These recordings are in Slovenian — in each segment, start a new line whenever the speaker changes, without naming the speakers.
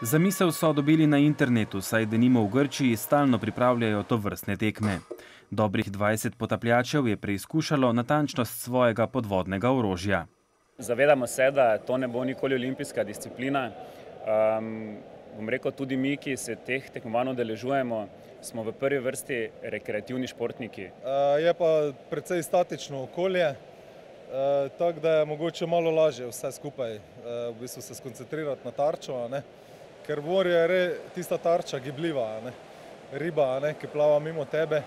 Zamisel so dobili na internetu, saj denimo v Grčiji stalno pripravljajo tovrstne tekme. Dobrih 20 potapljačev je preizkušalo natančnost svojega podvodnega orožja.
Zavedamo se, da to ne bo nikoli olimpijska disciplina. Bom rekel, tudi mi, ki se teh tekmovanj udeležujemo, smo v prvi vrsti rekreativni športniki.
Je pa precej statično okolje, tako da je mogoče malo lažje vse skupaj v bistvu se skoncentrirati na tarčo, ker morje je tista tarča gibljiva, riba, ki plava mimo tebe.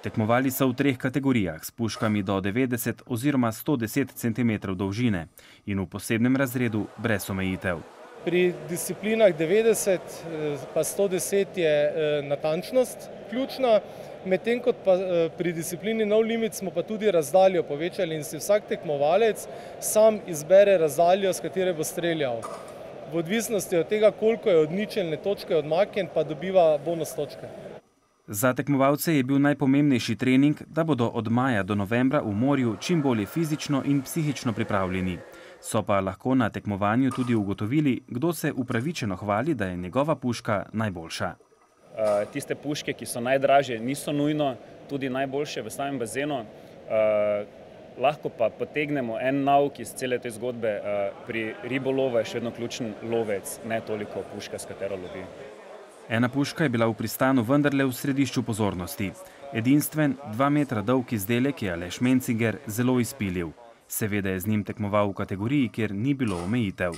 Tekmovali so v 3 kategorijah s puškami do 90 oziroma 110 cm dolžine in v posebnem razredu brez omejitev.
Pri disciplinah 90 pa 110 je natančnost ključna, medtem kot pa pri disciplini No Limit smo pa tudi razdaljo povečali in si vsak tekmovalec sam izbere razdaljo, s katere bo streljal. V odvisnosti od tega, koliko je od ničelne točke odmaknjen, pa dobiva bonus točke.
Za tekmovalce je bil najpomembnejši trening, da bodo od maja do novembra v morju čim bolje fizično in psihično pripravljeni. So pa lahko na tekmovanju tudi ugotovili, kdo se upravičeno hvali, da je njegova puška najboljša.
Tiste puške, ki so najdražje, niso nujno tudi najboljše v samem bazenu. Lahko pa potegnemo en nauk iz cele te zgodbe. Pri ribolovu je še vedno ključen lovec, ne toliko puška, s katero lovi.
Ena puška je bila v pristanu vendarle v središču pozornosti. Edinstven, 2 metra dolg izdelek je Aleš Mencinger zelo izpilil. Seveda je z njim tekmoval v kategoriji, kjer ni bilo omejitev.